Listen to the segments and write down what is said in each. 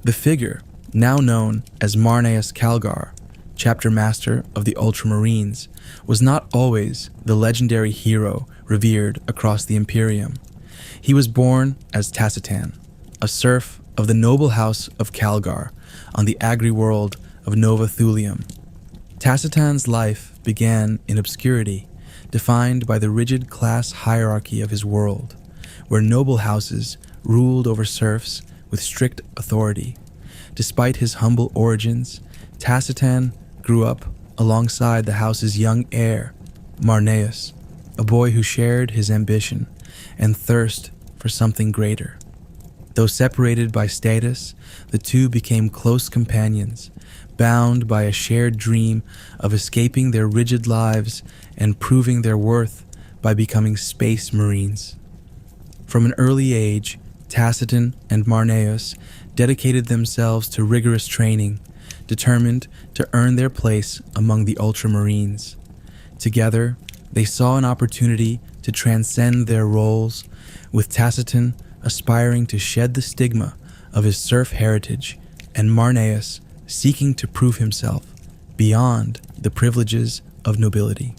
The figure, now known as Marneus Calgar, chapter master of the Ultramarines, was not always the legendary hero revered across the Imperium. He was born as Tacitan, a serf of the noble house of Calgar on the agri-world of Nova Thulium. Tacitan's life began in obscurity, defined by the rigid class hierarchy of his world, where noble houses ruled over serfs with strict authority. Despite his humble origins, Tacitan grew up alongside the house's young heir, Marneus, a boy who shared his ambition and thirst for something greater. Though separated by status, the two became close companions, bound by a shared dream of escaping their rigid lives and proving their worth by becoming space marines. From an early age, Tacitan and Marneus dedicated themselves to rigorous training, determined to earn their place among the Ultramarines. Together, they saw an opportunity to transcend their roles, with Tacitan aspiring to shed the stigma of his serf heritage and Marneus seeking to prove himself beyond the privileges of nobility.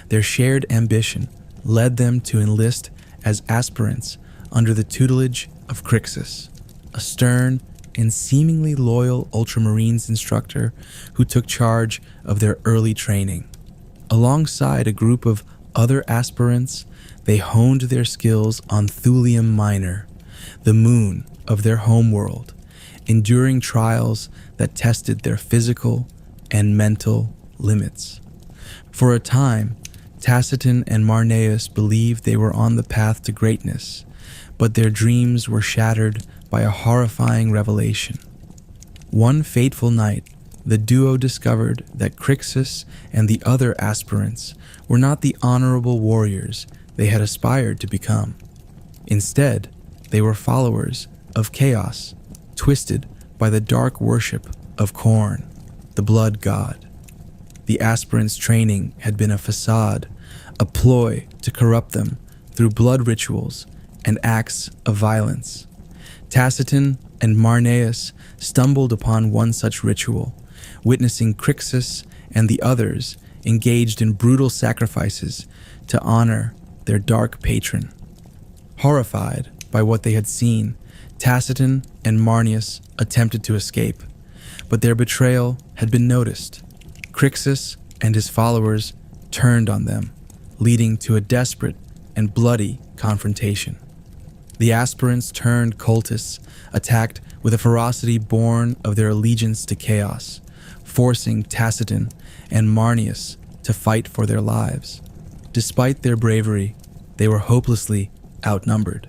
Their shared ambition led them to enlist as aspirants under the tutelage of Crixus, a stern and seemingly loyal Ultramarines instructor who took charge of their early training. Alongside a group of other aspirants, they honed their skills on Thulium Minor, the moon of their homeworld, enduring trials that tested their physical and mental limits. For a time, Tacitan and Marneus believed they were on the path to greatness, but their dreams were shattered by a horrifying revelation. One fateful night, the duo discovered that Crixus and the other aspirants were not the honorable warriors they had aspired to become. Instead, they were followers of chaos, twisted by the dark worship of Khorne, the blood god. The aspirants' training had been a facade, a ploy to corrupt them through blood rituals and acts of violence. Tacitan and Marneus stumbled upon one such ritual, witnessing Crixus and the others engaged in brutal sacrifices to honor their dark patron. Horrified by what they had seen, Tacitan and Marneus attempted to escape, but their betrayal had been noticed. Crixus and his followers turned on them, leading to a desperate and bloody confrontation. The aspirants turned cultists attacked with a ferocity born of their allegiance to chaos, forcing Tacitan and Marneus to fight for their lives. Despite their bravery, they were hopelessly outnumbered.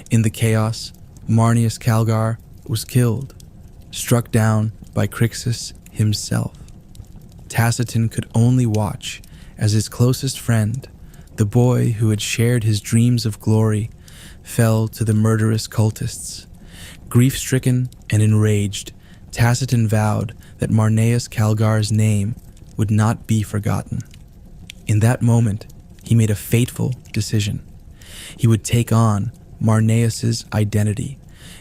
In the chaos, Marneus Calgar was killed, struck down by Crixus himself. Tacitan could only watch as his closest friend, the boy who had shared his dreams of glory, fell to the murderous cultists. Grief-stricken and enraged, Tacitan vowed that Marneus Calgar's name would not be forgotten. In that moment, he made a fateful decision. He would take on Marneus's identity,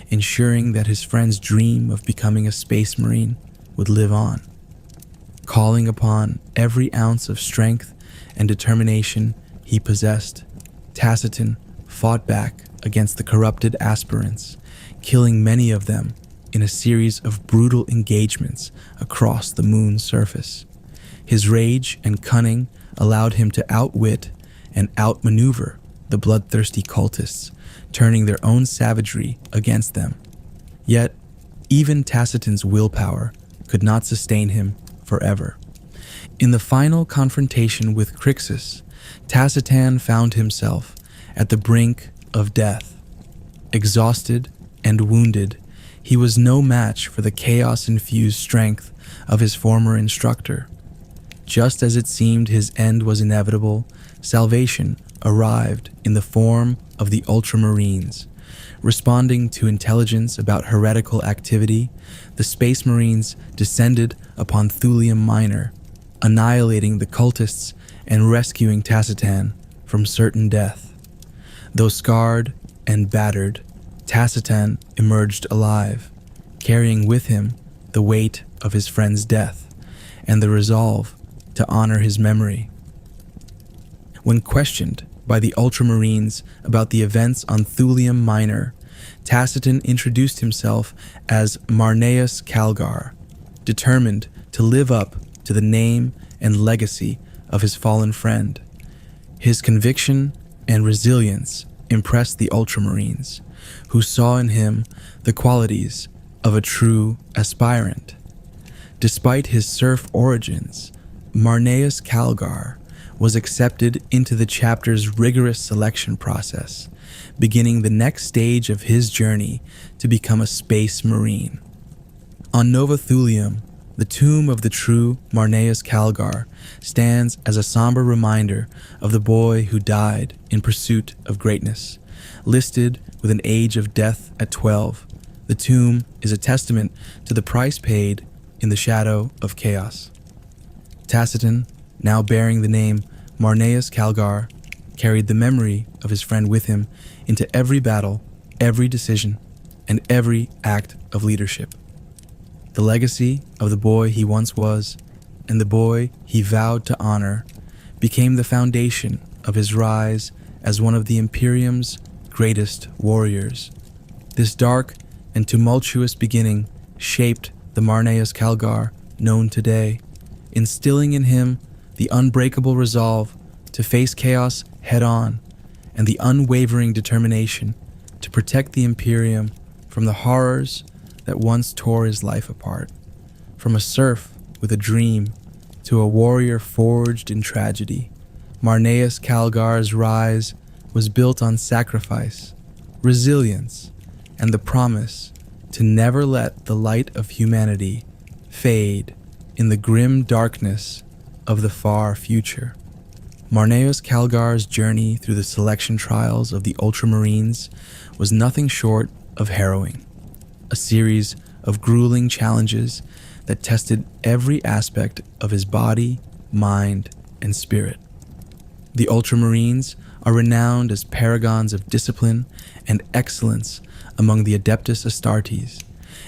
ensuring that his friend's dream of becoming a space marine would live on. Calling upon every ounce of strength and determination he possessed, Tacitan fought back against the corrupted aspirants, killing many of them in a series of brutal engagements across the moon's surface. His rage and cunning allowed him to outwit and outmaneuver the bloodthirsty cultists, turning their own savagery against them. Yet, even Tacitan's willpower could not sustain him forever. In the final confrontation with Crixus, Tacitan found himself at the brink of death. Exhausted and wounded, he was no match for the chaos-infused strength of his former instructor. Just as it seemed his end was inevitable, salvation arrived in the form of the Ultramarines. Responding to intelligence about heretical activity, the Space Marines descended upon Thulium Minor, annihilating the cultists and rescuing Tacitan from certain death. Though scarred and battered, Tacitan emerged alive, carrying with him the weight of his friend's death and the resolve to honor his memory. When questioned by the Ultramarines about the events on Thulium Minor, Tacitus introduced himself as Marneus Calgar, determined to live up to the name and legacy of his fallen friend. His conviction and resilience impressed the Ultramarines, who saw in him the qualities of a true aspirant. Despite his serf origins, Marneus Calgar was accepted into the chapter's rigorous selection process, beginning the next stage of his journey to become a space marine. On Nova Thulium, the tomb of the true Marneus Calgar stands as a somber reminder of the boy who died in pursuit of greatness. Listed with an age of death at 12, the tomb is a testament to the price paid in the shadow of chaos. Tacitus, now bearing the name Marneus Calgar, carried the memory of his friend with him into every battle, every decision, and every act of leadership. The legacy of the boy he once was, and the boy he vowed to honor, became the foundation of his rise as one of the Imperium's greatest warriors. This dark and tumultuous beginning shaped the Marneus Calgar known today, instilling in him the unbreakable resolve to face chaos head-on and the unwavering determination to protect the Imperium from the horrors that once tore his life apart. From a serf with a dream to a warrior forged in tragedy, Marneus Calgar's rise was built on sacrifice, resilience, and the promise to never let the light of humanity fade in the grim darkness of the far future. Marneus Calgar's journey through the selection trials of the Ultramarines was nothing short of harrowing. A series of grueling challenges that tested every aspect of his body, mind, and spirit. The Ultramarines are renowned as paragons of discipline and excellence among the Adeptus Astartes,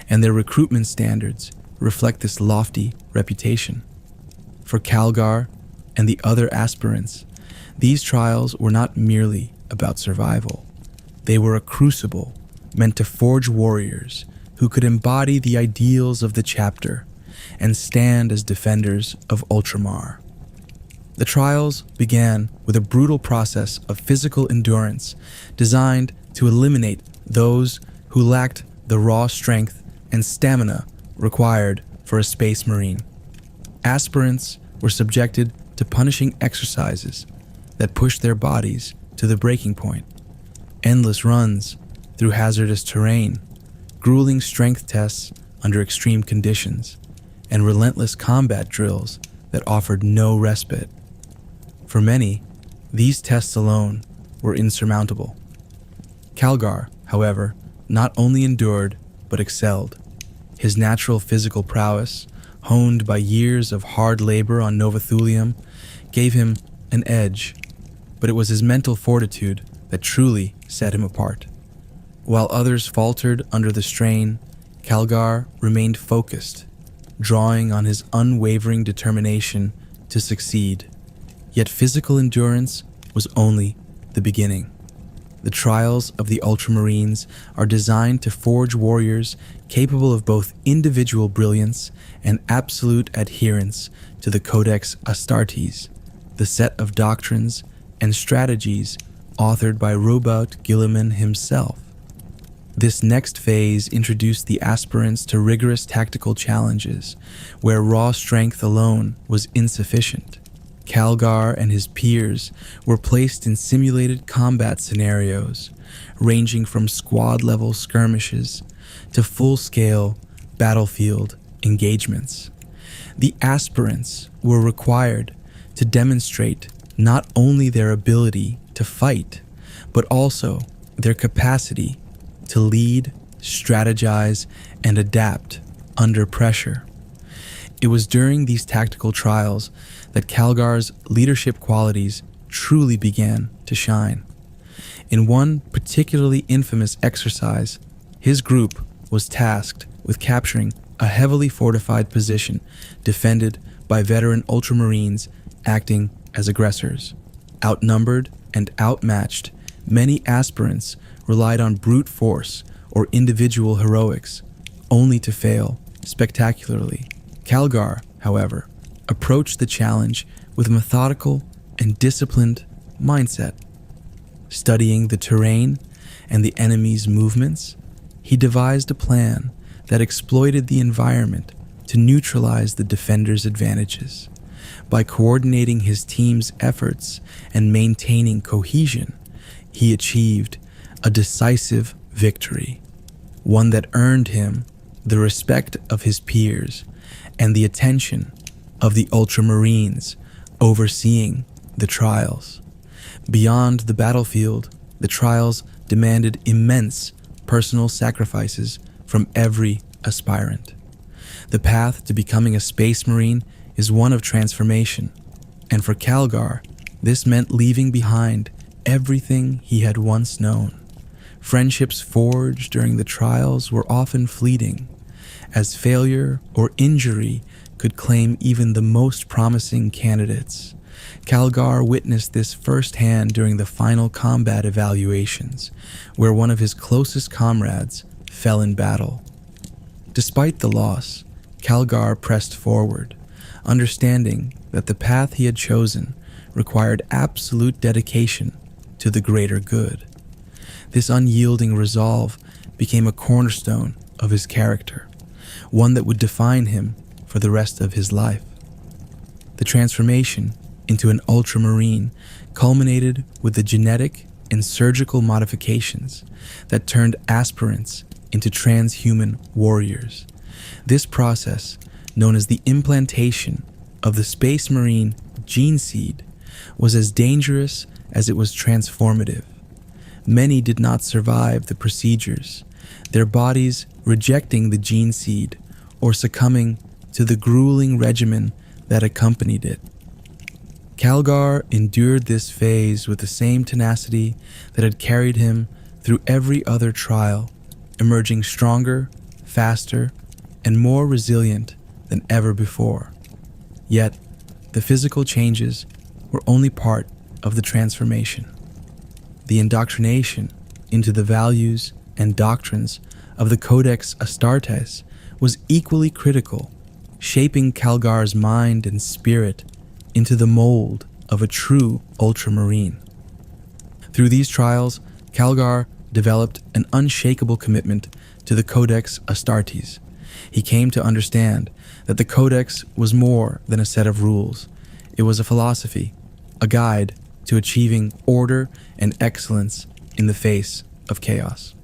and their recruitment standards reflect this lofty reputation. For Calgar and the other aspirants, these trials were not merely about survival. They were a crucible meant to forge warriors who could embody the ideals of the chapter and stand as defenders of Ultramar. The trials began with a brutal process of physical endurance designed to eliminate those who lacked the raw strength and stamina required for a space marine. Aspirants were subjected to punishing exercises that pushed their bodies to the breaking point. Endless runs through hazardous terrain, grueling strength tests under extreme conditions, and relentless combat drills that offered no respite. For many, these tests alone were insurmountable. Calgar, however, not only endured but excelled. His natural physical prowess, honed by years of hard labor on Nova Thulium, gave him an edge, but it was his mental fortitude that truly set him apart. While others faltered under the strain, Calgar remained focused, drawing on his unwavering determination to succeed. Yet physical endurance was only the beginning. The trials of the Ultramarines are designed to forge warriors capable of both individual brilliance and absolute adherence to the Codex Astartes, the set of doctrines and strategies authored by Robert Guilliman himself. This next phase introduced the aspirants to rigorous tactical challenges, where raw strength alone was insufficient. Calgar and his peers were placed in simulated combat scenarios, ranging from squad-level skirmishes to full-scale battlefield engagements. The aspirants were required to demonstrate not only their ability to fight, but also their capacity to lead, strategize, and adapt under pressure. It was during these tactical trials that Calgar's leadership qualities truly began to shine. In one particularly infamous exercise, his group was tasked with capturing a heavily fortified position defended by veteran Ultramarines acting as aggressors. Outnumbered and outmatched, many aspirants relied on brute force or individual heroics, only to fail spectacularly. Calgar, however, approached the challenge with a methodical and disciplined mindset. Studying the terrain and the enemy's movements, he devised a plan that exploited the environment to neutralize the defender's advantages. By coordinating his team's efforts and maintaining cohesion, he achieved a decisive victory, one that earned him the respect of his peers and the attention of the Ultramarines overseeing the trials. Beyond the battlefield, the trials demanded immense personal sacrifices from every aspirant. The path to becoming a Space Marine is one of transformation, and for Calgar, this meant leaving behind everything he had once known. Friendships forged during the trials were often fleeting, as failure or injury could claim even the most promising candidates. Calgar witnessed this firsthand during the final combat evaluations, where one of his closest comrades fell in battle. Despite the loss, Calgar pressed forward, understanding that the path he had chosen required absolute dedication to the greater good. This unyielding resolve became a cornerstone of his character, one that would define him for the rest of his life. The transformation into an Ultramarine culminated with the genetic and surgical modifications that turned aspirants into transhuman warriors. This process, known as the implantation of the Space Marine gene seed, was as dangerous as it was transformative. Many did not survive the procedures, their bodies rejecting the gene seed or succumbing to the grueling regimen that accompanied it. Calgar endured this phase with the same tenacity that had carried him through every other trial, emerging stronger, faster, and more resilient than ever before. Yet, the physical changes were only part of the transformation. The indoctrination into the values and doctrines of the Codex Astartes was equally critical, shaping Calgar's mind and spirit into the mold of a true Ultramarine. Through these trials, Calgar developed an unshakable commitment to the Codex Astartes. He came to understand that the Codex was more than a set of rules. It was a philosophy, a guide to achieving order and excellence in the face of chaos.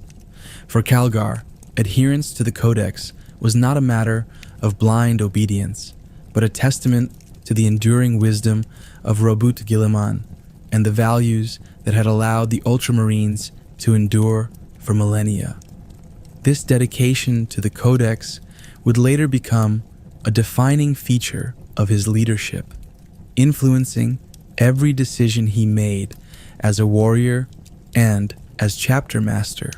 For Calgar, adherence to the Codex was not a matter of blind obedience, but a testament to the enduring wisdom of Robert Guilliman and the values that had allowed the Ultramarines to endure for millennia. This dedication to the Codex would later become a defining feature of his leadership, influencing every decision he made as a warrior and as chapter master.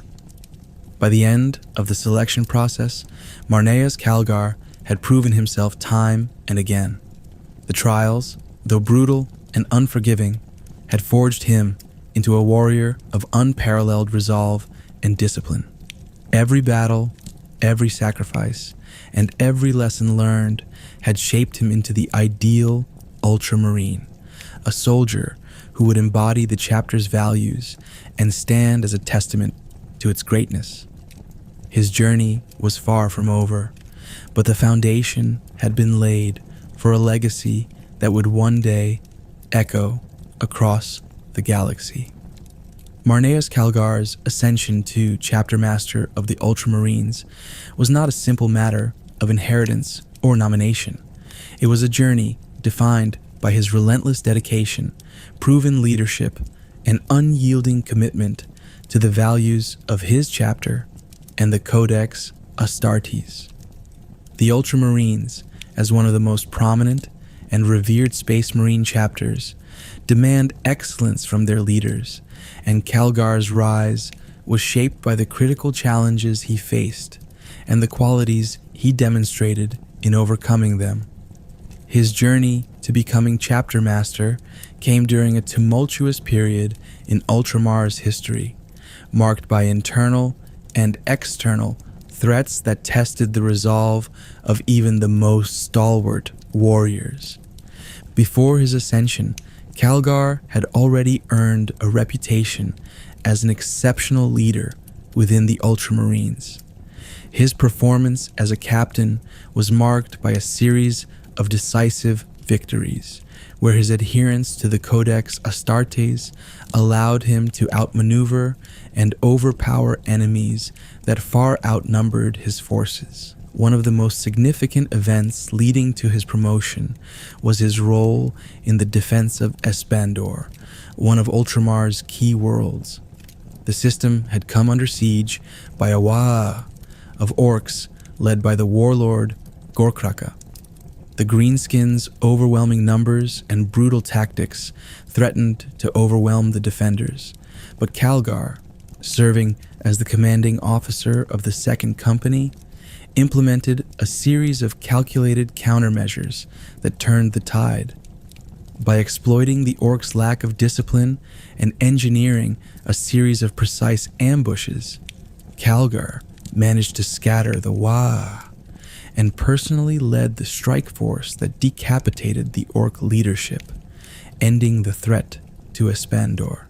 By the end of the selection process, Marneus Calgar had proven himself time and again. The trials, though brutal and unforgiving, had forged him into a warrior of unparalleled resolve and discipline. Every battle, every sacrifice, and every lesson learned had shaped him into the ideal Ultramarine, a soldier who would embody the chapter's values and stand as a testament to its greatness. His journey was far from over, but the foundation had been laid for a legacy that would one day echo across the galaxy. Marneus Calgar's ascension to chapter master of the Ultramarines was not a simple matter of inheritance or nomination. It was a journey defined by his relentless dedication, proven leadership, and unyielding commitment to the values of his chapter and the Codex Astartes. The Ultramarines, as one of the most prominent and revered Space Marine chapters, demand excellence from their leaders, and Calgar's rise was shaped by the critical challenges he faced and the qualities he demonstrated in overcoming them. His journey to becoming chapter master came during a tumultuous period in Ultramar's history, marked by internal and external threats that tested the resolve of even the most stalwart warriors. Before his ascension, Calgar had already earned a reputation as an exceptional leader within the Ultramarines. His performance as a captain was marked by a series of decisive victories, where his adherence to the Codex Astartes allowed him to outmaneuver and overpower enemies that far outnumbered his forces. One of the most significant events leading to his promotion was his role in the defense of Espandor, one of Ultramar's key worlds. The system had come under siege by a wa of orcs led by the warlord Gorkraka. The Greenskins' overwhelming numbers and brutal tactics threatened to overwhelm the defenders, but Calgar, serving as the commanding officer of the Second Company, implemented a series of calculated countermeasures that turned the tide. By exploiting the orcs' lack of discipline and engineering a series of precise ambushes, Calgar managed to scatter the wa and personally led the strike force that decapitated the orc leadership, ending the threat to Espandor.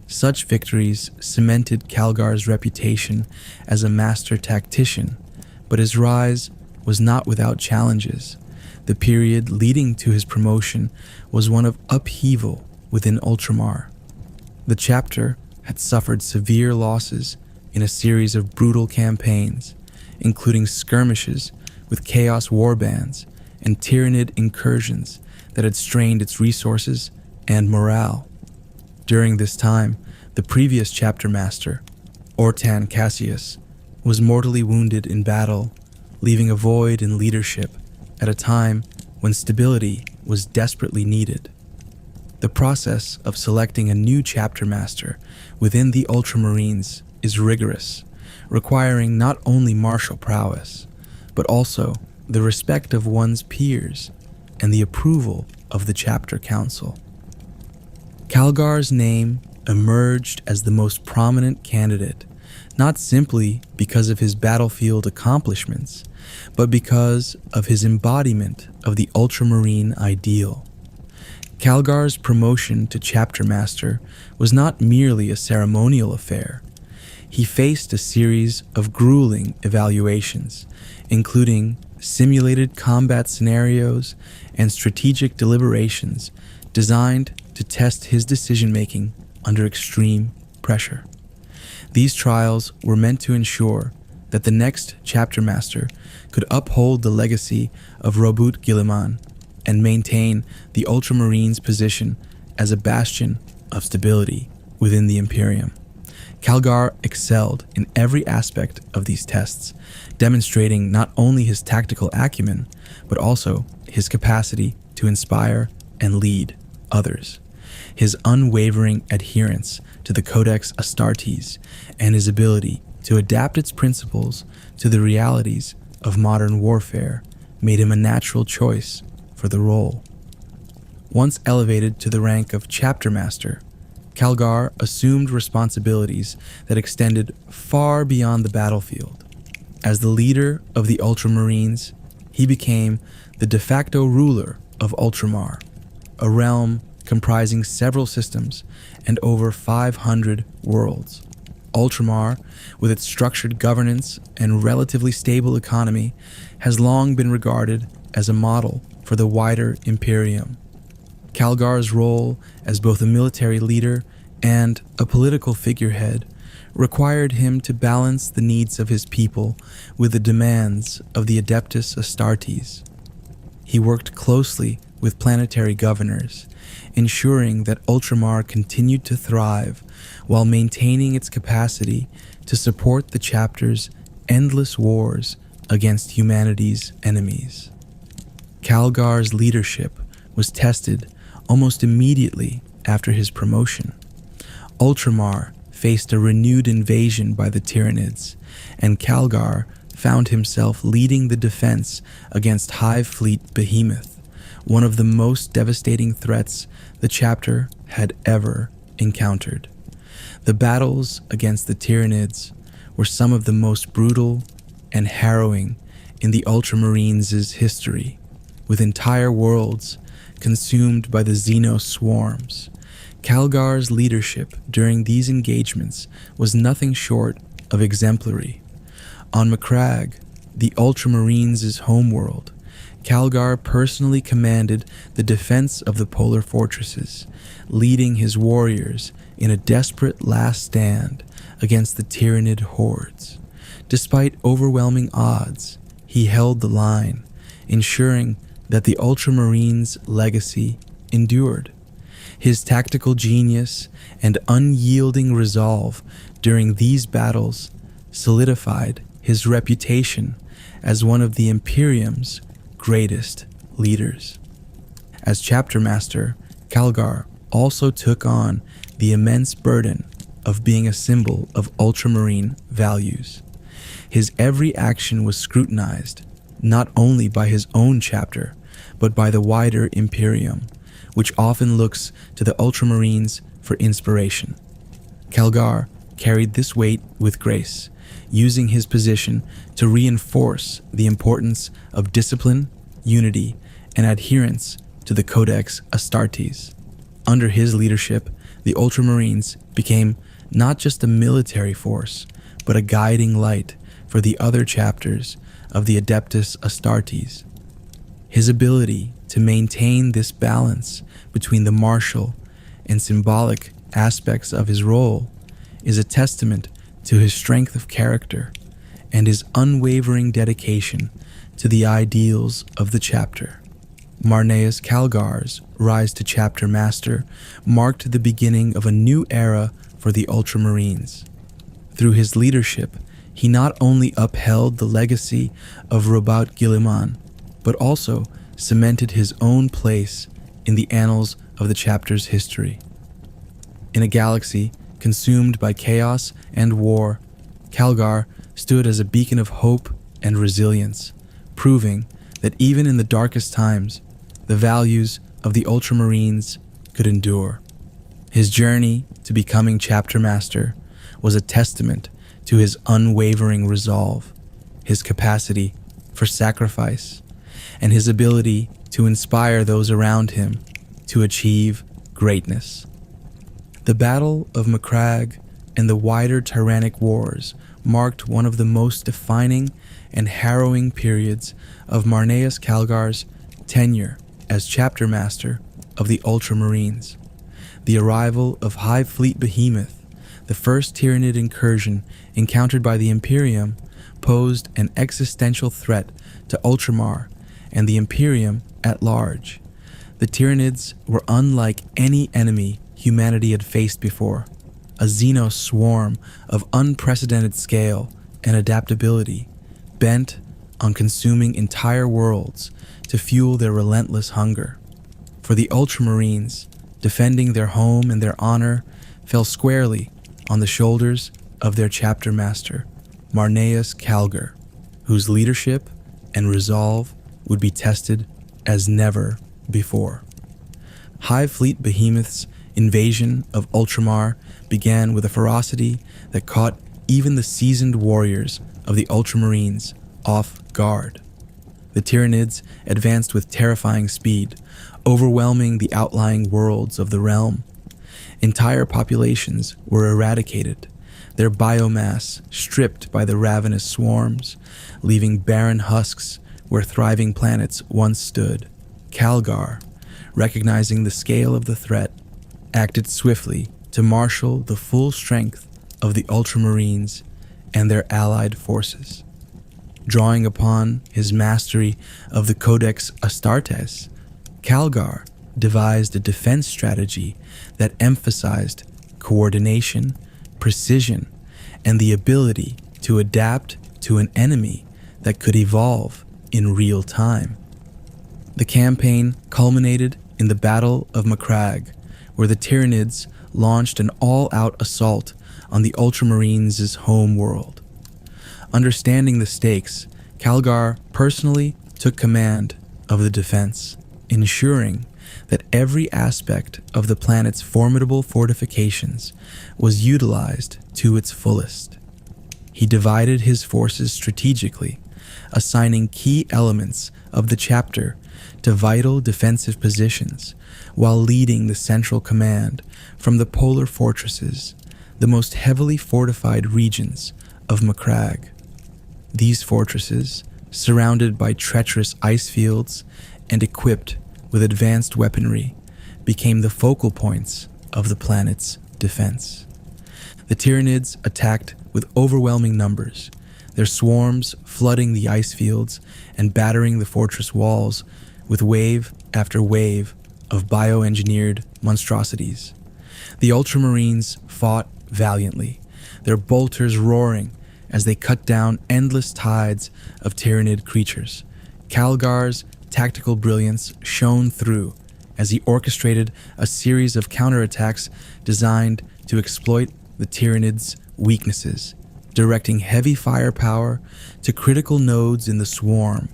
Such victories cemented Calgar's reputation as a master tactician, but his rise was not without challenges. The period leading to his promotion was one of upheaval within Ultramar. The chapter had suffered severe losses in a series of brutal campaigns, including skirmishes with chaos warbands and tyrannid incursions that had strained its resources and morale. During this time, the previous chapter master, Ortan Cassius, was mortally wounded in battle, leaving a void in leadership at a time when stability was desperately needed. The process of selecting a new chapter master within the Ultramarines is rigorous, requiring not only martial prowess, but also the respect of one's peers and the approval of the chapter council. Calgar's name emerged as the most prominent candidate, not simply because of his battlefield accomplishments, but because of his embodiment of the Ultramarine ideal. Calgar's promotion to chapter master was not merely a ceremonial affair. He faced a series of grueling evaluations, including simulated combat scenarios and strategic deliberations designed to test his decision-making under extreme pressure. These trials were meant to ensure that the next chapter master could uphold the legacy of Robut Guilliman and maintain the Ultramarines' position as a bastion of stability within the Imperium. Calgar excelled in every aspect of these tests, demonstrating not only his tactical acumen, but also his capacity to inspire and lead others. His unwavering adherence to the Codex Astartes and his ability to adapt its principles to the realities of modern warfare made him a natural choice for the role. Once elevated to the rank of chapter master, Calgar assumed responsibilities that extended far beyond the battlefield. As the leader of the Ultramarines, he became the de facto ruler of Ultramar, a realm comprising several systems and over 500 worlds. Ultramar, with its structured governance and relatively stable economy, has long been regarded as a model for the wider Imperium. Calgar's role as both a military leader and a political figurehead required him to balance the needs of his people with the demands of the Adeptus Astartes. He worked closely with planetary governors, ensuring that Ultramar continued to thrive while maintaining its capacity to support the chapter's endless wars against humanity's enemies. Calgar's leadership was tested almost immediately after his promotion. Ultramar faced a renewed invasion by the Tyranids, and Calgar found himself leading the defense against Hive Fleet Behemoth, one of the most devastating threats the chapter had ever encountered. The battles against the Tyranids were some of the most brutal and harrowing in the Ultramarines' history, with entire worlds consumed by the Xeno swarms. Calgar's leadership during these engagements was nothing short of exemplary. On Macragge, the Ultramarines' homeworld, Calgar personally commanded the defense of the polar fortresses, leading his warriors in a desperate last stand against the Tyranid hordes. Despite overwhelming odds, he held the line, ensuring that the Ultramarines' legacy endured. His tactical genius and unyielding resolve during these battles solidified his reputation as one of the Imperium's greatest leaders. As chapter master, Calgar also took on the immense burden of being a symbol of Ultramarine values. His every action was scrutinized, not only by his own chapter, but by the wider Imperium, which often looks to the Ultramarines for inspiration. Calgar carried this weight with grace, using his position to reinforce the importance of discipline, unity, and adherence to the Codex Astartes. Under his leadership, the Ultramarines became not just a military force, but a guiding light for the other chapters of the Adeptus Astartes. His ability to maintain this balance between the martial and symbolic aspects of his role is a testament to his strength of character and his unwavering dedication to the ideals of the chapter. Marneus Calgar's rise to chapter master marked the beginning of a new era for the Ultramarines. Through his leadership, he not only upheld the legacy of Robout Guilliman, but also cemented his own place in the annals of the chapter's history. In a galaxy consumed by chaos and war, Calgar stood as a beacon of hope and resilience, proving that even in the darkest times, the values of the Ultramarines could endure. His journey to becoming chapter master was a testament to his unwavering resolve, his capacity for sacrifice, and his ability to inspire those around him to achieve greatness. The Battle of Macragge and the wider Tyrannic Wars marked one of the most defining and harrowing periods of Marneus Calgar's tenure as chapter master of the Ultramarines. The arrival of Hive Fleet Behemoth, the first Tyranid incursion encountered by the Imperium, posed an existential threat to Ultramar and the Imperium at large. The Tyranids were unlike any enemy humanity had faced before, a Xeno swarm of unprecedented scale and adaptability, bent on consuming entire worlds to fuel their relentless hunger. For the Ultramarines, defending their home and their honor fell squarely on the shoulders of their chapter master, Marneus Calgar, whose leadership and resolve would be tested as never before. Hive Fleet Behemoth's invasion of Ultramar began with a ferocity that caught even the seasoned warriors of the Ultramarines off guard. The Tyranids advanced with terrifying speed, overwhelming the outlying worlds of the realm. Entire populations were eradicated, their biomass stripped by the ravenous swarms, leaving barren husks where thriving planets once stood. Calgar, recognizing the scale of the threat, acted swiftly to marshal the full strength of the Ultramarines and their allied forces. Drawing upon his mastery of the Codex Astartes, Calgar devised a defense strategy that emphasized coordination, precision, and the ability to adapt to an enemy that could evolve in real time. The campaign culminated in the Battle of Macragge, where the Tyranids launched an all-out assault on the Ultramarines' home world. Understanding the stakes, Calgar personally took command of the defense, ensuring that every aspect of the planet's formidable fortifications was utilized to its fullest. He divided his forces strategically, assigning key elements of the chapter to vital defensive positions, while leading the central command from the polar fortresses, the most heavily fortified regions of Macragge. These fortresses, surrounded by treacherous ice fields and equipped with advanced weaponry, became the focal points of the planet's defense. The Tyranids attacked with overwhelming numbers, their swarms flooding the ice fields and battering the fortress walls with wave after wave of bioengineered monstrosities. The Ultramarines fought valiantly, their bolters roaring as they cut down endless tides of Tyranid creatures. Calgar's tactical brilliance shone through as he orchestrated a series of counterattacks designed to exploit the Tyranids' weaknesses, directing heavy firepower to critical nodes in the swarm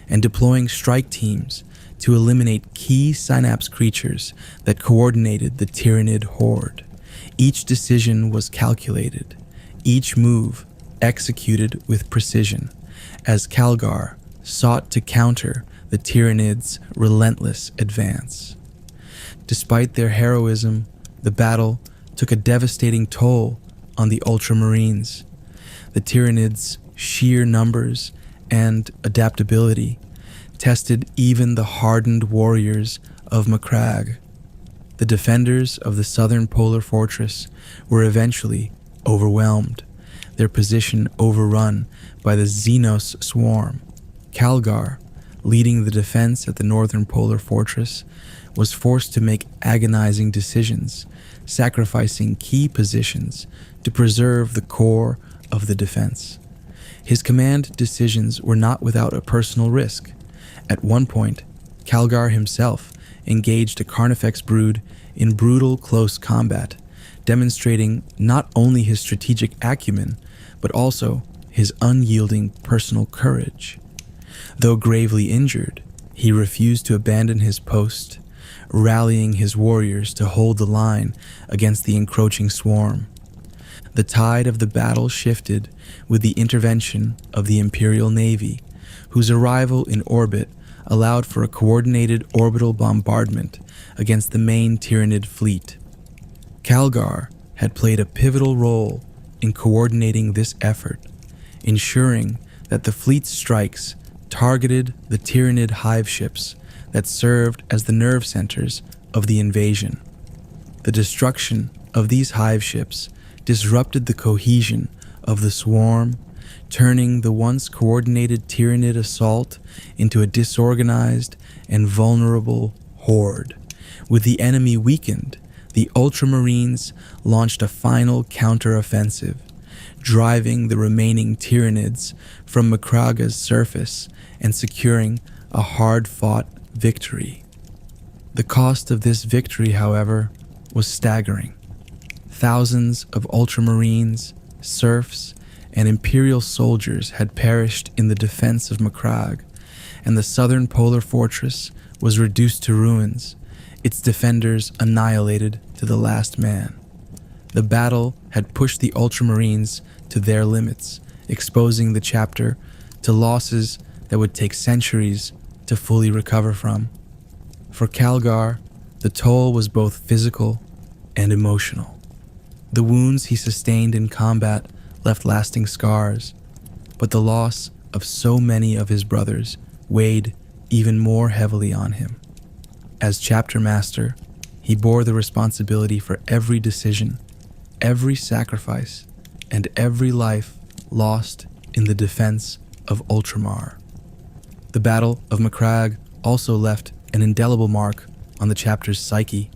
and deploying strike teams to eliminate key synapse creatures that coordinated the Tyranid horde. Each decision was calculated, each move executed with precision, as Calgar sought to counter the Tyranids' relentless advance. Despite their heroism, the battle took a devastating toll on the Ultramarines. The Tyranids' sheer numbers and adaptability tested even the hardened warriors of Macragge. The defenders of the southern polar fortress were eventually overwhelmed, their position overrun by the Xenos swarm. Calgar, leading the defense at the northern polar fortress, was forced to make agonizing decisions, sacrificing key positions to preserve the core of the defense. His command decisions were not without a personal risk. At one point, Calgar himself engaged a Carnifex brood in brutal close combat, demonstrating not only his strategic acumen, but also his unyielding personal courage. Though gravely injured, he refused to abandon his post, rallying his warriors to hold the line against the encroaching swarm. The tide of the battle shifted with the intervention of the Imperial Navy, whose arrival in orbit allowed for a coordinated orbital bombardment against the main Tyranid fleet. Calgar had played a pivotal role in coordinating this effort, ensuring that the fleet's strikes targeted the Tyranid hive ships that served as the nerve centers of the invasion. The destruction of these hive ships disrupted the cohesion of the swarm, turning the once coordinated Tyranid assault into a disorganized and vulnerable horde. With the enemy weakened, the Ultramarines launched a final counteroffensive, driving the remaining Tyranids from Macragge's surface and securing a hard-fought victory. The cost of this victory, however, was staggering. Thousands of Ultramarines, serfs, and Imperial soldiers had perished in the defense of Macragge, and the southern polar fortress was reduced to ruins, its defenders annihilated to the last man. The battle had pushed the Ultramarines to their limits, exposing the chapter to losses that would take centuries to fully recover from. For Calgar, the toll was both physical and emotional. The wounds he sustained in combat left lasting scars, but the loss of so many of his brothers weighed even more heavily on him. As chapter master, he bore the responsibility for every decision, every sacrifice, and every life lost in the defense of Ultramar. The Battle of Macragge also left an indelible mark on the chapter's psyche.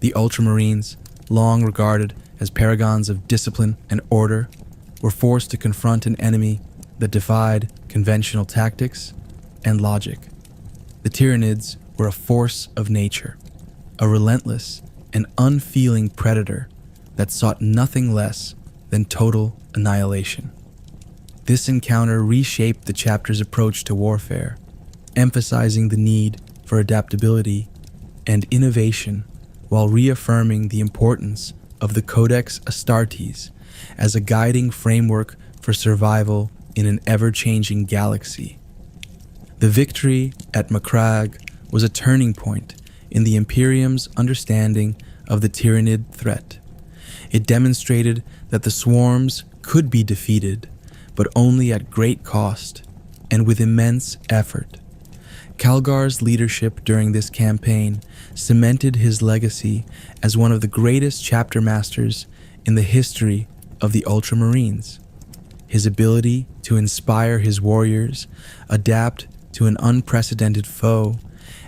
The Ultramarines, long regarded as paragons of discipline and order, were forced to confront an enemy that defied conventional tactics and logic. The Tyranids were a force of nature, a relentless and unfeeling predator that sought nothing less than total annihilation. This encounter reshaped the chapter's approach to warfare, emphasizing the need for adaptability and innovation while reaffirming the importance of the Codex Astartes as a guiding framework for survival in an ever-changing galaxy. The victory at Macragge was a turning point in the Imperium's understanding of the Tyranid threat. It demonstrated that the swarms could be defeated, but only at great cost and with immense effort. Calgar's leadership during this campaign cemented his legacy as one of the greatest chapter masters in the history of the Ultramarines. His ability to inspire his warriors, adapt to an unprecedented foe,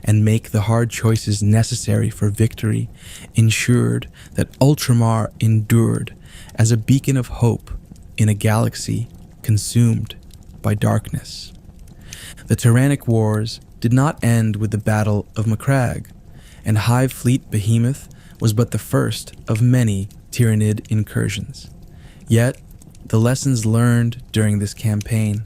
and make the hard choices necessary for victory ensured that Ultramar endured as a beacon of hope in a galaxy consumed by darkness. The Tyrannic Wars did not end with the Battle of Macragge, and Hive Fleet Behemoth was but the first of many Tyranid incursions. Yet, the lessons learned during this campaign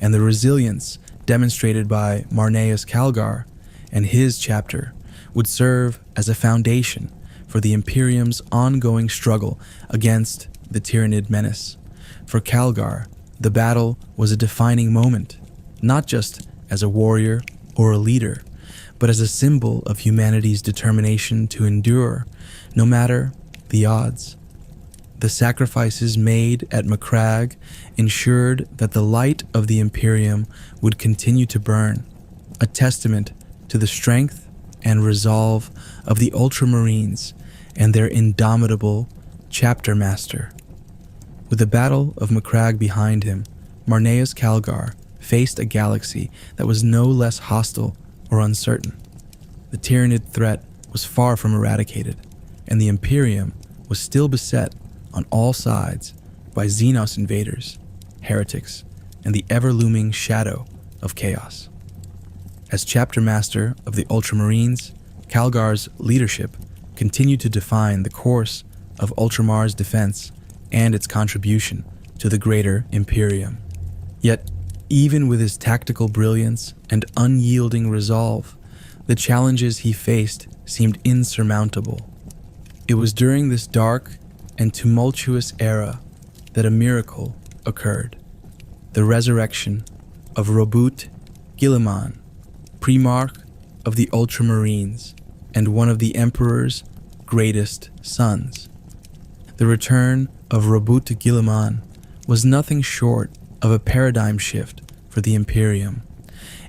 and the resilience demonstrated by Marneus Calgar and his chapter would serve as a foundation for the Imperium's ongoing struggle against the Tyranid menace. For Calgar, the battle was a defining moment, not just as a warrior or a leader, but as a symbol of humanity's determination to endure, no matter the odds. The sacrifices made at Macragge ensured that the light of the Imperium would continue to burn, a testament to the strength and resolve of the Ultramarines and their indomitable chapter master. With the Battle of Macragge behind him, Marneus Calgar faced a galaxy that was no less hostile or uncertain. The Tyranid threat was far from eradicated, and the Imperium was still beset on all sides by Xenos invaders, heretics, and the ever-looming shadow of chaos. As chapter master of the Ultramarines, Calgar's leadership continued to define the course of Ultramar's defense and its contribution to the greater Imperium. Yet, even with his tactical brilliance and unyielding resolve, the challenges he faced seemed insurmountable. It was during this dark and tumultuous era that a miracle occurred: the resurrection of Robut Guilliman, Primarch of the Ultramarines and one of the Emperor's greatest sons. The return of Robut Guilliman was nothing short of a paradigm shift for the Imperium.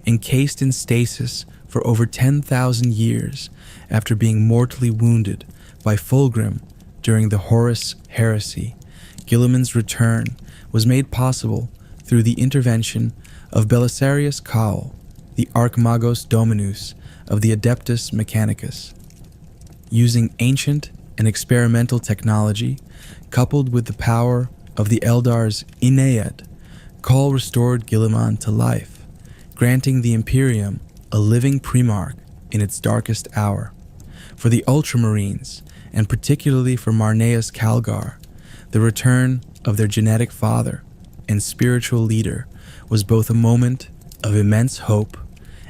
Encased in stasis for over 10,000 years after being mortally wounded by Fulgrim during the Horus Heresy, Guilliman's return was made possible through the intervention of Belisarius Cawl, the Archmagos Dominus of the Adeptus Mechanicus. Using ancient and experimental technology, coupled with the power of the Eldar's Ennead, Cawl restored Guilliman to life, granting the Imperium a living Primarch in its darkest hour. For the Ultramarines, and particularly for Marneus Calgar, the return of their genetic father and spiritual leader was both a moment of immense hope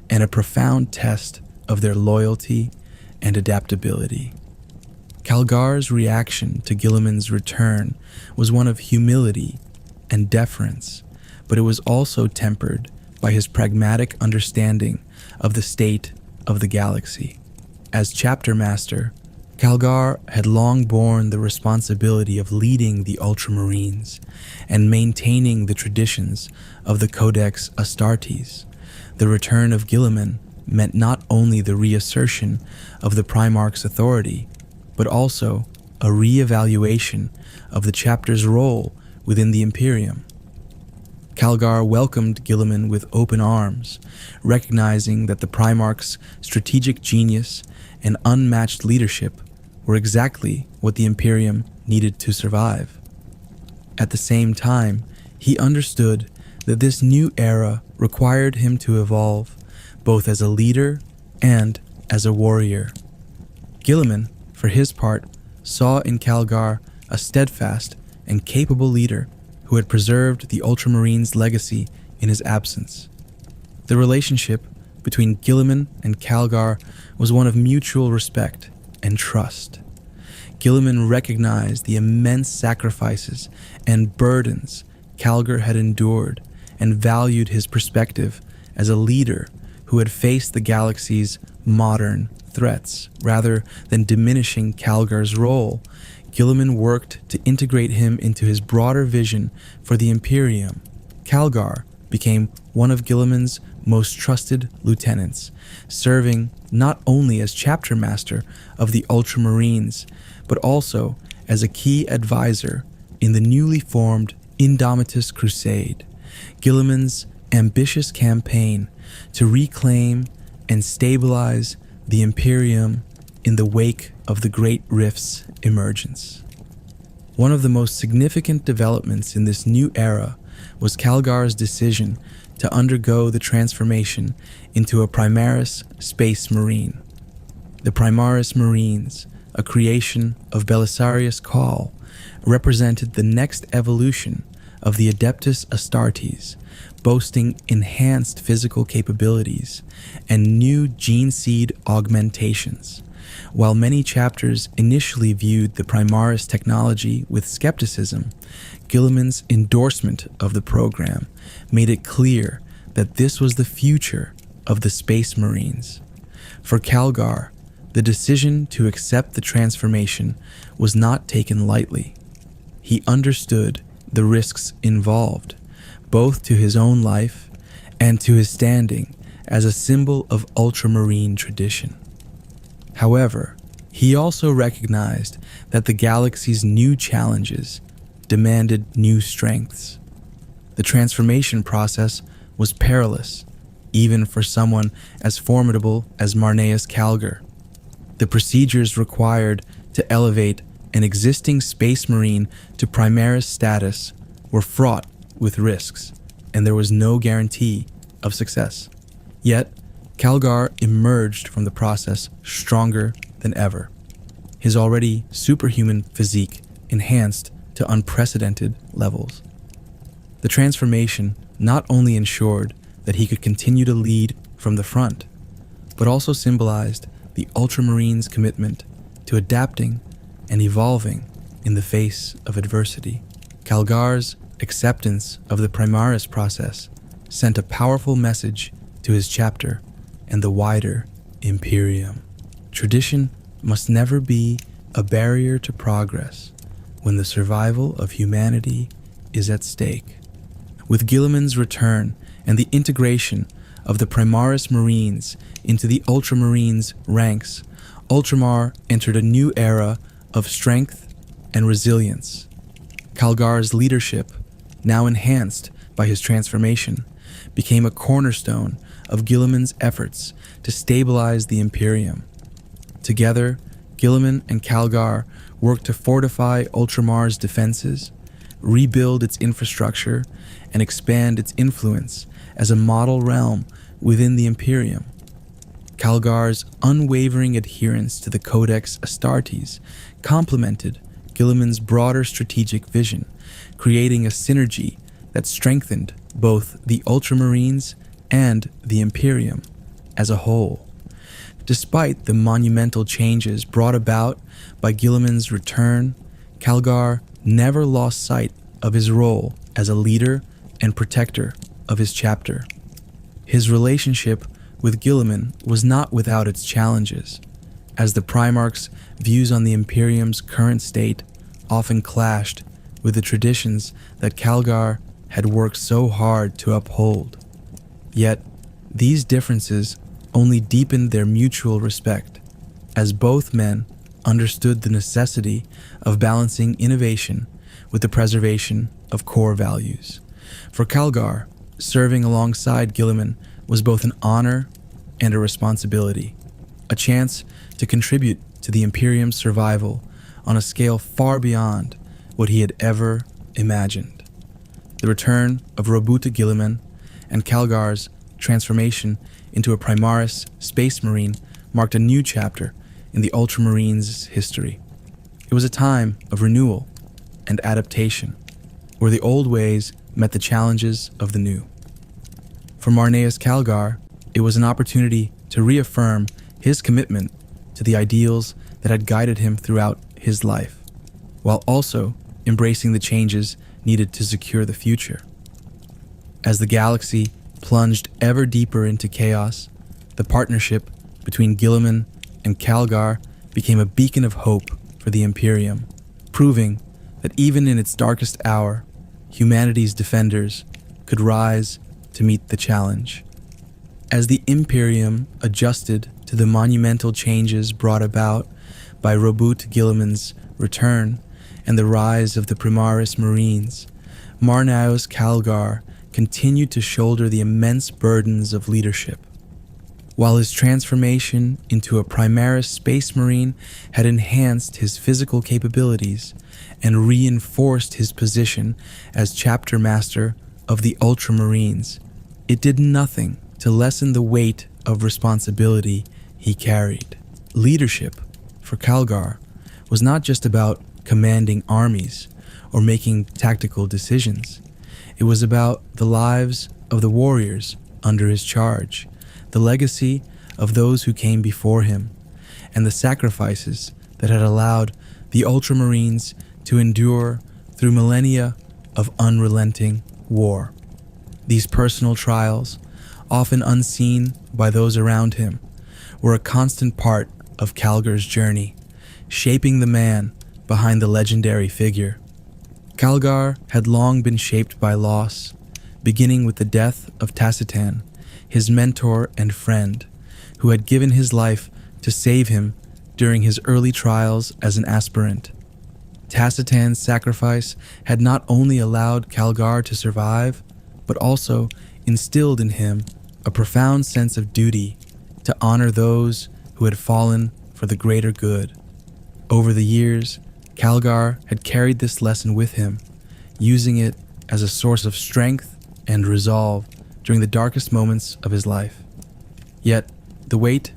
and a profound test of their loyalty and adaptability. Calgar's reaction to Guilliman's return was one of humility and deference, but it was also tempered by his pragmatic understanding of the state of the galaxy. As chapter master, Calgar had long borne the responsibility of leading the Ultramarines and maintaining the traditions of the Codex Astartes. The return of Guilliman meant not only the reassertion of the Primarch's authority, but also a re-evaluation of the chapter's role within the Imperium. Calgar welcomed Guilliman with open arms, recognizing that the Primarch's strategic genius and unmatched leadership were exactly what the Imperium needed to survive. At the same time, he understood that this new era required him to evolve, both as a leader and as a warrior. Guilliman, for his part, saw in Calgar a steadfast and capable leader who had preserved the Ultramarines' legacy in his absence. The relationship between Guilliman and Calgar was one of mutual respect and trust. Guilliman recognized the immense sacrifices and burdens Calgar had endured and valued his perspective as a leader who had faced the galaxy's modern threats. Rather than diminishing Calgar's role, Guilliman worked to integrate him into his broader vision for the Imperium. Calgar became one of Guilliman's most trusted lieutenants, serving not only as chapter master of the Ultramarines, but also as a key advisor in the newly formed Indomitus Crusade, Guilliman's ambitious campaign to reclaim and stabilize the Imperium in the wake of the Great Rift's emergence. One of the most significant developments in this new era was Calgar's decision to undergo the transformation into a Primaris Space Marine. The Primaris Marines, a creation of Belisarius Cawl, represented the next evolution of the Adeptus Astartes, boasting enhanced physical capabilities and new gene seed augmentations. While many chapters initially viewed the Primaris technology with skepticism, Guilliman's endorsement of the program made it clear that this was the future of the Space Marines. For Calgar, the decision to accept the transformation was not taken lightly. He understood the risks involved, both to his own life and to his standing as a symbol of Ultramarine tradition. However, he also recognized that the galaxy's new challenges demanded new strengths. The transformation process was perilous, even for someone as formidable as Marneus Calgar. The procedures required to elevate an existing Space Marine to Primaris status were fraught with risks, and there was no guarantee of success. Yet, Calgar emerged from the process stronger than ever, his already superhuman physique enhanced to unprecedented levels. The transformation not only ensured that he could continue to lead from the front, but also symbolized the Ultramarines' commitment to adapting and evolving in the face of adversity. Calgar's acceptance of the Primaris process sent a powerful message to his chapter and the wider Imperium. Tradition must never be a barrier to progress when the survival of humanity is at stake. With Guilliman's return and the integration of the Primaris Marines into the Ultramarines' ranks, Ultramar entered a new era of strength and resilience. Calgar's leadership, now enhanced by his transformation, became a cornerstone of Guilliman's efforts to stabilize the Imperium. Together, Guilliman and Calgar worked to fortify Ultramar's defenses, rebuild its infrastructure, and expand its influence as a model realm within the Imperium. Calgar's unwavering adherence to the Codex Astartes complemented Guilliman's broader strategic vision, creating a synergy that strengthened both the Ultramarines and the Imperium as a whole. Despite the monumental changes brought about by Guilliman's return, Calgar never lost sight of his role as a leader and protector of his chapter. His relationship with Guilliman was not without its challenges, as the Primarch's views on the Imperium's current state often clashed with the traditions that Calgar had worked so hard to uphold. Yet, these differences only deepened their mutual respect, as both men understood the necessity of balancing innovation with the preservation of core values. For Calgar, serving alongside Guilliman was both an honor and a responsibility, a chance to contribute to the Imperium's survival on a scale far beyond what he had ever imagined. The return of Robuta Guilliman and Calgar's transformation into a Primaris Space Marine marked a new chapter in the Ultramarines' history. It was a time of renewal and adaptation, where the old ways met the challenges of the new. For Marneus Calgar, it was an opportunity to reaffirm his commitment to the ideals that had guided him throughout his life, while also embracing the changes needed to secure the future. As the galaxy plunged ever deeper into chaos, the partnership between Guilliman and Calgar became a beacon of hope for the Imperium, proving that even in its darkest hour, humanity's defenders could rise to meet the challenge. As the Imperium adjusted to the monumental changes brought about by Robert Guilliman's return and the rise of the Primaris Marines, Marneus Calgar continued to shoulder the immense burdens of leadership. While his transformation into a Primaris Space Marine had enhanced his physical capabilities and reinforced his position as chapter master of the Ultramarines, it did nothing to lessen the weight of responsibility he carried. Leadership, for Calgar, was not just about commanding armies or making tactical decisions. It was about the lives of the warriors under his charge, the legacy of those who came before him, and the sacrifices that had allowed the Ultramarines to endure through millennia of unrelenting war. These personal trials, often unseen by those around him, were a constant part of Calgar's journey, shaping the man behind the legendary figure. Calgar had long been shaped by loss, beginning with the death of Tacitan, his mentor and friend, who had given his life to save him during his early trials as an aspirant. Tacitan's sacrifice had not only allowed Calgar to survive, but also instilled in him a profound sense of duty to honor those who had fallen for the greater good. Over the years, Calgar had carried this lesson with him, using it as a source of strength and resolve during the darkest moments of his life. Yet, the weight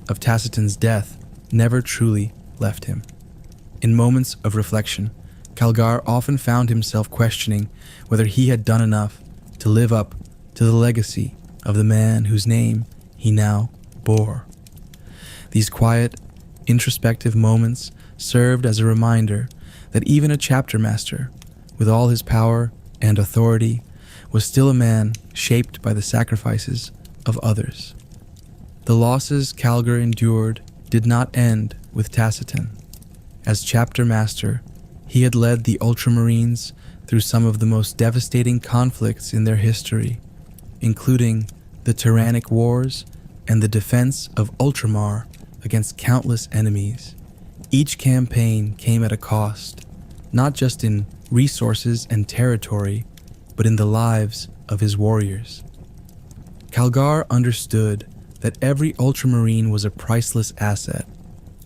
of Tacitan's death never truly left him. In moments of reflection, Calgar often found himself questioning whether he had done enough to live up to the legacy of the man whose name he now bore. These quiet, introspective moments served as a reminder that even a chapter master, with all his power and authority, was still a man shaped by the sacrifices of others. The losses Calgar endured did not end with Tacitan. As chapter master, he had led the Ultramarines through some of the most devastating conflicts in their history, including the Tyrannic Wars and the defense of Ultramar against countless enemies. Each campaign came at a cost, not just in resources and territory, but in the lives of his warriors. Calgar understood that every Ultramarine was a priceless asset,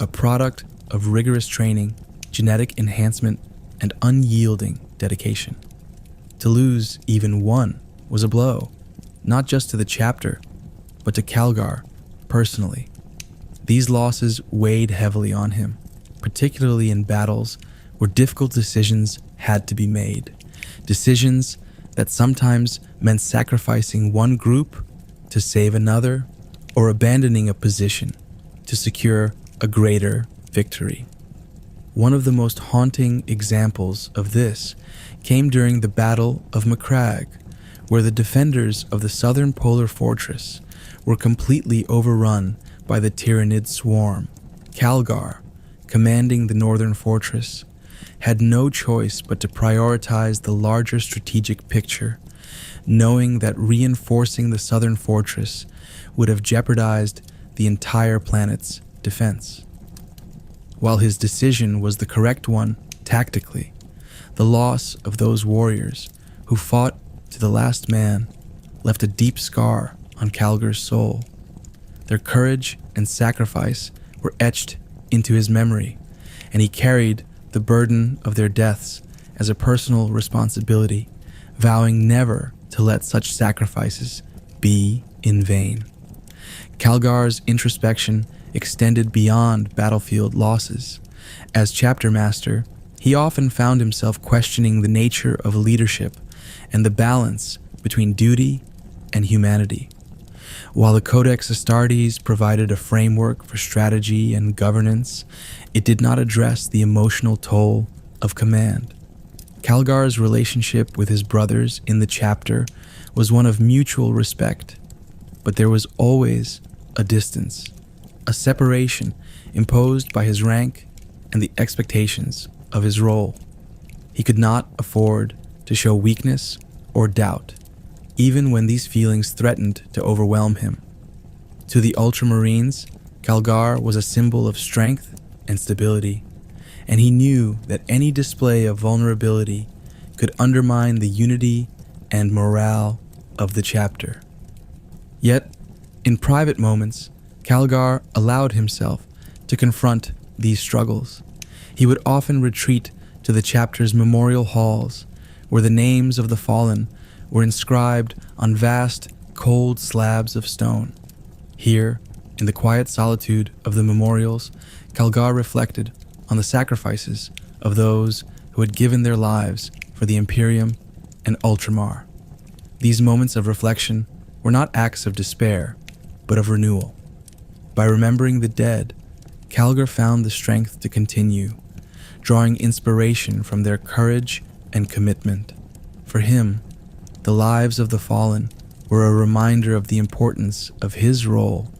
a product of rigorous training, genetic enhancement, and unyielding dedication. To lose even one was a blow, not just to the chapter, but to Calgar personally. These losses weighed heavily on him, particularly in battles where difficult decisions had to be made. Decisions that sometimes meant sacrificing one group to save another, or abandoning a position to secure a greater victory. One of the most haunting examples of this came during the Battle of Macragge, where the defenders of the southern polar fortress were completely overrun by the Tyrannid swarm. Calgar, commanding the northern fortress, had no choice but to prioritize the larger strategic picture, knowing that reinforcing the southern fortress would have jeopardized the entire planet's defense. While his decision was the correct one tactically, the loss of those warriors who fought to the last man left a deep scar on Calgar's soul. Their courage and sacrifice were etched into his memory, and he carried the burden of their deaths as a personal responsibility, vowing never to let such sacrifices be in vain. Calgar's introspection extended beyond battlefield losses. As chapter master, He often found himself questioning the nature of leadership and the balance between duty and humanity. While the Codex Astartes provided a framework for strategy and governance, it did not address the emotional toll of command. Calgar's relationship with his brothers in the chapter was one of mutual respect, but there was always a distance, a separation imposed by his rank and the expectations of his role. He could not afford to show weakness or doubt, even when these feelings threatened to overwhelm him. To the Ultramarines, Calgar was a symbol of strength and stability, and he knew that any display of vulnerability could undermine the unity and morale of the chapter. Yet, in private moments, Calgar allowed himself to confront these struggles. He would often retreat to the chapter's memorial halls, where the names of the fallen were inscribed on vast, cold slabs of stone. Here, in the quiet solitude of the memorials, Calgar reflected on the sacrifices of those who had given their lives for the Imperium and Ultramar. These moments of reflection were not acts of despair, but of renewal. By remembering the dead, Calgar found the strength to continue, drawing inspiration from their courage and commitment. For him, the lives of the fallen were a reminder of the importance of his role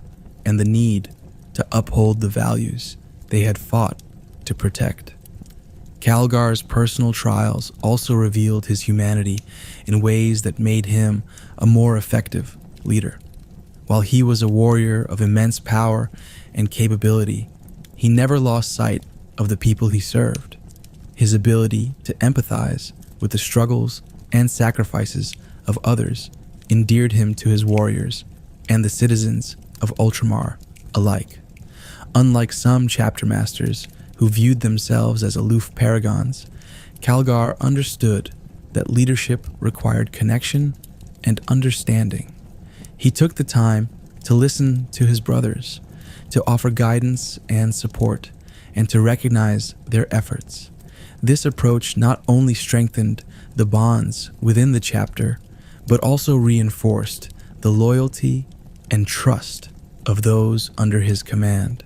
and the need to uphold the values they had fought to protect. Calgar's personal trials also revealed his humanity in ways that made him a more effective leader. While he was a warrior of immense power and capability, he never lost sight of the people he served. His ability to empathize with the struggles and sacrifices of others endeared him to his warriors and the citizens of Ultramar alike. Unlike some chapter masters who viewed themselves as aloof paragons, Calgar understood that leadership required connection and understanding. He took the time to listen to his brothers, to offer guidance and support, and to recognize their efforts. This approach not only strengthened the bonds within the chapter, but also reinforced the loyalty and trust of those under his command.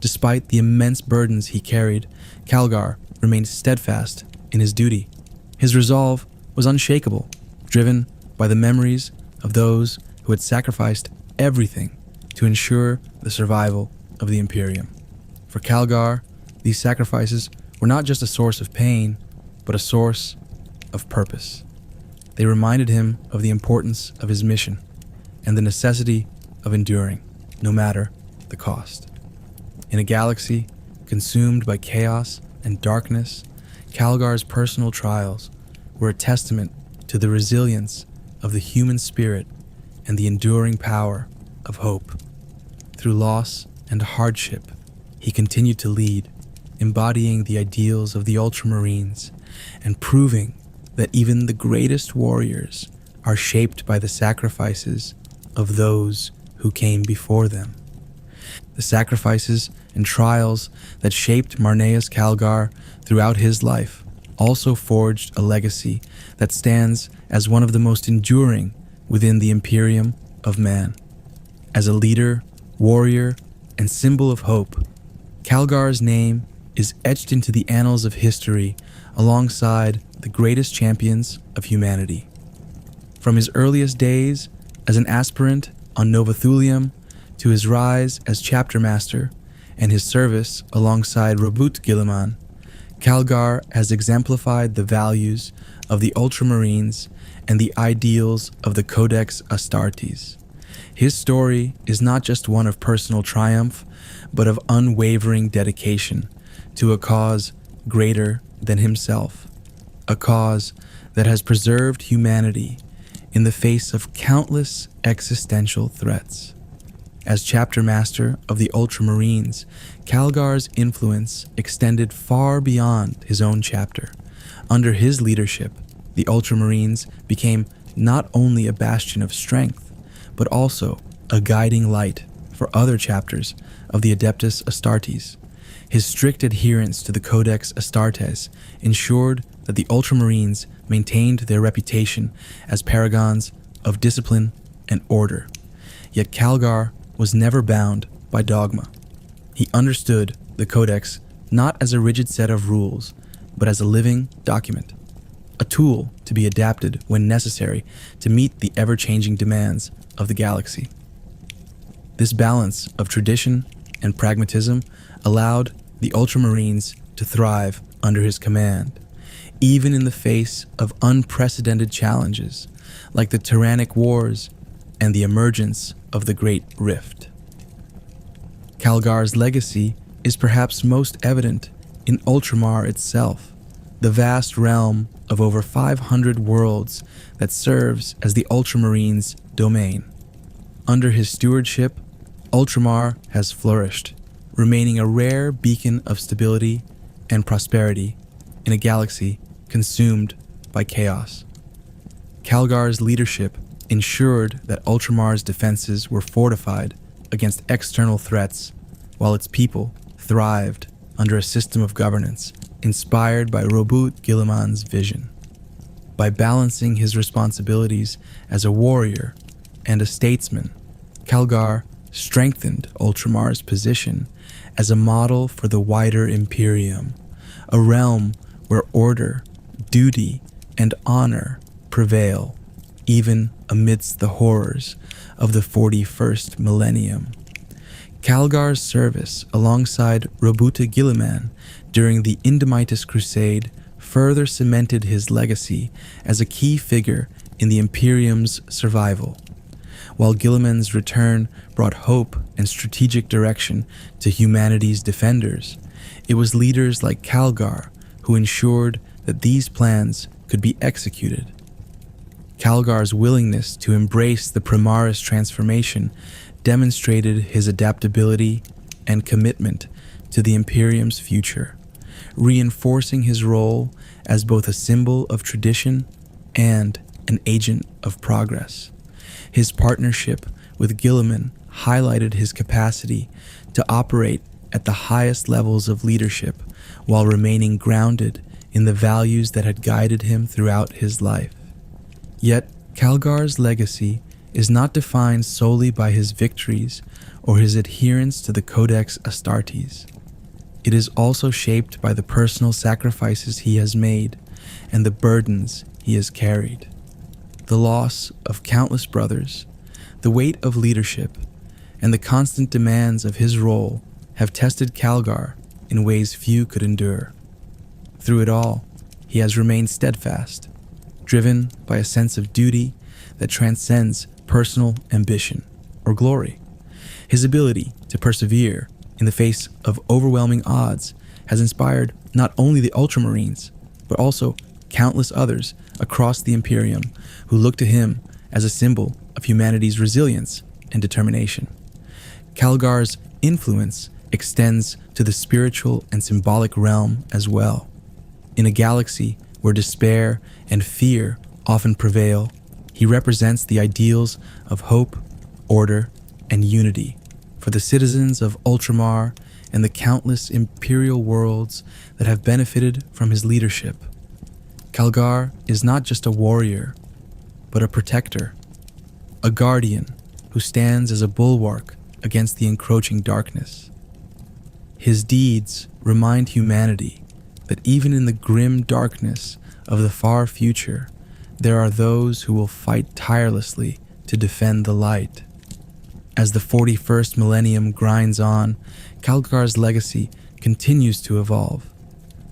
Despite the immense burdens he carried, Calgar remained steadfast in his duty. His resolve was unshakable, driven by the memories of those who had sacrificed everything to ensure the survival of the Imperium. For Calgar, these sacrifices were not just a source of pain, but a source of purpose. They reminded him of the importance of his mission and the necessity of enduring, no matter the cost. In a galaxy consumed by chaos and darkness, Calgar's personal trials were a testament to the resilience of the human spirit and the enduring power of hope. Through loss and hardship, he continued to lead, embodying the ideals of the Ultramarines and proving that even the greatest warriors are shaped by the sacrifices of those who came before them. The sacrifices and trials that shaped Marneus Calgar throughout his life also forged a legacy that stands as one of the most enduring within the Imperium of Man. As a leader, warrior, and symbol of hope, Calgar's name is etched into the annals of history alongside the greatest champions of humanity. From his earliest days as an aspirant on Nova Thulium to his rise as chapter master and his service alongside Robut Guilliman, Calgar has exemplified the values of the Ultramarines and the ideals of the Codex Astartes. His story is not just one of personal triumph, but of unwavering dedication to a cause greater than himself, a cause that has preserved humanity in the face of countless existential threats. As chapter master of the Ultramarines, Calgar's influence extended far beyond his own chapter. Under his leadership, the Ultramarines became not only a bastion of strength, but also a guiding light for other chapters of the Adeptus Astartes. His strict adherence to the Codex Astartes ensured that the Ultramarines maintained their reputation as paragons of discipline and order. Yet Calgar was never bound by dogma. He understood the Codex not as a rigid set of rules, but as a living document, a tool to be adapted when necessary to meet the ever-changing demands of the galaxy. This balance of tradition and pragmatism allowed the Ultramarines to thrive under his command, even in the face of unprecedented challenges like the tyrannic wars and the emergence of the Great Rift. Calgar's legacy is perhaps most evident in Ultramar itself, the vast realm of over 500 worlds that serves as the Ultramarines' domain. Under his stewardship, Ultramar has flourished, remaining a rare beacon of stability and prosperity in a galaxy consumed by chaos. Calgar's leadership ensured that Ultramar's defenses were fortified against external threats, while its people thrived under a system of governance inspired by Robert Guilliman's vision. By balancing his responsibilities as a warrior and a statesman, Calgar strengthened Ultramar's position as a model for the wider Imperium, a realm where order, duty, and honor prevail, even amidst the horrors of the 41st millennium. Calgar's service alongside Robuta Guilliman during the Indemitus Crusade further cemented his legacy as a key figure in the Imperium's survival. While Guilliman's return brought hope and strategic direction to humanity's defenders, it was leaders like Calgar who ensured that these plans could be executed. Calgar's willingness to embrace the Primaris transformation demonstrated his adaptability and commitment to the Imperium's future, reinforcing his role as both a symbol of tradition and an agent of progress. His partnership with Guilliman highlighted his capacity to operate at the highest levels of leadership while remaining grounded in the values that had guided him throughout his life. Yet, Calgar's legacy is not defined solely by his victories or his adherence to the Codex Astartes. It is also shaped by the personal sacrifices he has made and the burdens he has carried. The loss of countless brothers, the weight of leadership, and the constant demands of his role have tested Calgar in ways few could endure. Through it all, he has remained steadfast, driven by a sense of duty that transcends personal ambition or glory. His ability to persevere in the face of overwhelming odds has inspired not only the Ultramarines, but also countless others across the Imperium who look to him as a symbol of humanity's resilience and determination. Calgar's influence extends to the spiritual and symbolic realm as well. In a galaxy where despair and fear often prevail, he represents the ideals of hope, order, and unity for the citizens of Ultramar and the countless imperial worlds that have benefited from his leadership. Calgar is not just a warrior, but a protector, a guardian who stands as a bulwark against the encroaching darkness. His deeds remind humanity that even in the grim darkness of the far future, there are those who will fight tirelessly to defend the light. As the 41st millennium grinds on, Calgar's legacy continues to evolve.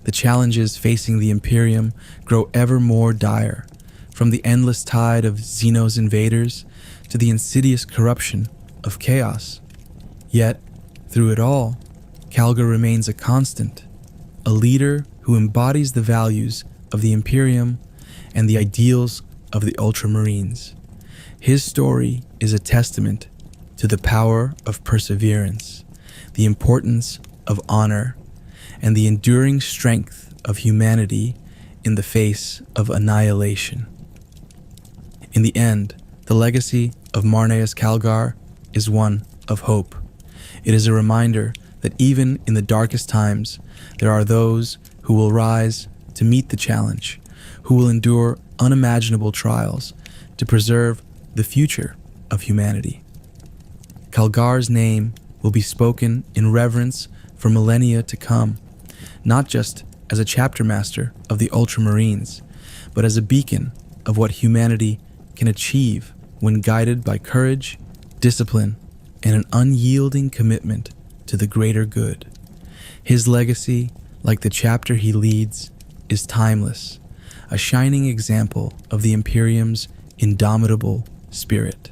The challenges facing the Imperium grow ever more dire, from the endless tide of Xenos invaders to the insidious corruption of chaos. Yet, through it all, Calgar remains a constant, a leader who embodies the values of the Imperium and the ideals of the Ultramarines. His story is a testament to the power of perseverance, the importance of honor, and the enduring strength of humanity in the face of annihilation. In the end, the legacy of Marneus Calgar is one of hope. It is a reminder that even in the darkest times, there are those who will rise to meet the challenge, who will endure unimaginable trials to preserve the future of humanity. Calgar's name will be spoken in reverence for millennia to come, not just as a chapter master of the Ultramarines, but as a beacon of what humanity can achieve when guided by courage, discipline, and an unyielding commitment to the greater good. His legacy, like the chapter he leads, is timeless, a shining example of the Imperium's indomitable spirit.